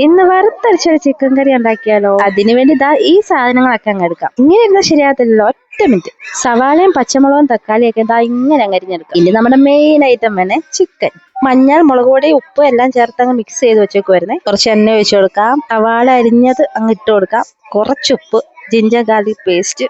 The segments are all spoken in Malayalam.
ഇന്ന് വറുത്തരച്ചൊരു ചിക്കൻ കറി ഉണ്ടാക്കിയാലോ? അതിനുവേണ്ടി ഇതാ ഈ സാധനങ്ങളൊക്കെ അങ്ങ് എടുക്കാം. ഇങ്ങനെ ഇരുന്നാൽ ശരിയാകത്തില്ലല്ലോ, ഒറ്റ മിനിറ്റ്. സവാളയും പച്ചമുളകും തക്കാളിയൊക്കെ ഇതാ ഇങ്ങനെ അങ്ങ് അരിഞ്ഞെടുക്കാം. ഇനി നമ്മുടെ മെയിൻ ഐറ്റം വേണേ ചിക്കൻ. മഞ്ഞൾ, മുളക് പൊടി, ഉപ്പ് എല്ലാം ചേർത്ത് അങ്ങ് മിക്സ് ചെയ്ത് വെച്ചേക്കുവായിരുന്നേ. കുറച്ച് എണ്ണ ഒഴിച്ചു കൊടുക്കാം. സവാള അരിഞ്ഞത് അങ്ങ് ഇട്ട് കൊടുക്കാം. കുറച്ച് ഉപ്പ്, ജിഞ്ചർ ഗാർലിക് പേസ്റ്റ്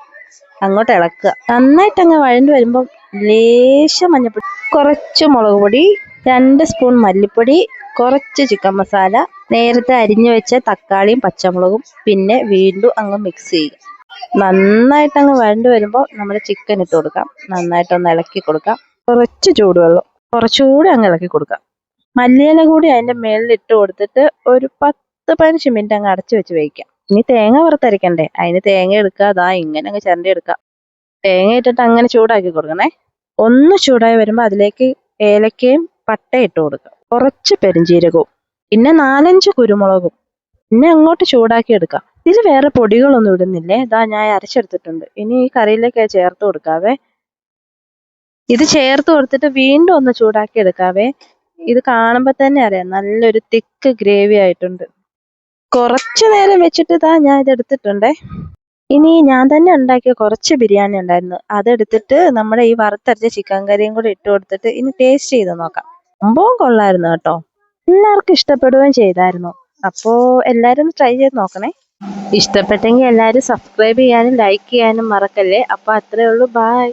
അങ്ങോട്ട് ഇളക്കുക. നന്നായിട്ട് അങ്ങ് വഴണ്ട് വരുമ്പോൾ ലേശം മഞ്ഞൾപ്പൊടി, കുറച്ച് മുളക് പൊടി, 2 സ്പൂൺ മല്ലിപ്പൊടി, കുറച്ച് ചിക്കൻ മസാല, നേരത്തെ അരിഞ്ഞു വെച്ച തക്കാളിയും പച്ചമുളകും, പിന്നെ വീണ്ടും അങ്ങ് മിക്സ് ചെയ്യുക. നന്നായിട്ട് അങ്ങ് വഴണ്ട് വരുമ്പോൾ നമ്മുടെ ചിക്കൻ ഇട്ട് കൊടുക്കാം. നന്നായിട്ടൊന്ന് ഇളക്കി കൊടുക്കാം. കുറച്ച് ചൂടുവെള്ളം കുറച്ചുകൂടി അങ്ങ് ഇളക്കി കൊടുക്കാം. മല്ലിയില കൂടി അതിന്റെ മേളിൽ ഇട്ട് കൊടുത്തിട്ട് ഒരു 10-15 മിനിറ്റ് അങ്ങ് അടച്ചു വെച്ച് വേവിക്കാം. ഇനി തേങ്ങ വറുത്തരയ്ക്കണ്ടേ, അതിന് തേങ്ങ എടുക്കുക. അതാ ഇങ്ങനെ അങ്ങ് ചിരണ്ടി എടുക്കാം. തേങ്ങ ഇട്ടിട്ട് അങ്ങനെ ചൂടാക്കി കൊടുക്കണേ. ഒന്ന് ചൂടായി വരുമ്പോൾ അതിലേക്ക് ഏലക്കയും പട്ടയും ഇട്ട് കൊടുക്കുക. കുറച്ച് പെരുംജീരകവും, പിന്നെ 4-5 കുരുമുളകും, പിന്നെ അങ്ങോട്ട് ചൂടാക്കി എടുക്കാം. ഇതിൽ വേറെ പൊടികളൊന്നും ഇടുന്നില്ലേ. ഇതാ ഞാൻ അരച്ചെടുത്തിട്ടുണ്ട്. ഇനി ഈ കറിയിലേക്ക് ചേർത്ത് കൊടുക്കാവേ. ഇത് ചേർത്ത് കൊടുത്തിട്ട് വീണ്ടും ഒന്ന് ചൂടാക്കി എടുക്കാവേ. ഇത് കാണുമ്പോൾ തന്നെ അറിയാം നല്ലൊരു തിക്ക് ഗ്രേവി ആയിട്ടുണ്ട്. കുറച്ചു നേരം വെച്ചിട്ട് ഇതാ ഞാൻ ഇത് എടുത്തിട്ടുണ്ടേ. ഇനി ഞാൻ തന്നെ ഉണ്ടാക്കിയ കുറച്ച് ബിരിയാണി ഉണ്ടായിരുന്നു, അതെടുത്തിട്ട് നമ്മുടെ ഈ വറുത്തരച്ച ചിക്കൻ കറിയും കൂടി ഇട്ട് കൊടുത്തിട്ട് ഇനി ടേസ്റ്റ് ചെയ്ത് നോക്കാം. സംഭവം കൊള്ളായിരുന്നു കേട്ടോ. എല്ലാവർക്കും ഇഷ്ടപ്പെടുകയും ചെയ്തായിരുന്നു. അപ്പോൾ എല്ലാവരും ഒന്ന് ട്രൈ ചെയ്ത് നോക്കണേ. ഇഷ്ടപ്പെട്ടെങ്കിൽ എല്ലാവരും സബ്സ്ക്രൈബ് ചെയ്യാനും ലൈക്ക് ചെയ്യാനും മറക്കല്ലേ. അപ്പോൾ അത്രേ ഉള്ളൂ. ബൈ.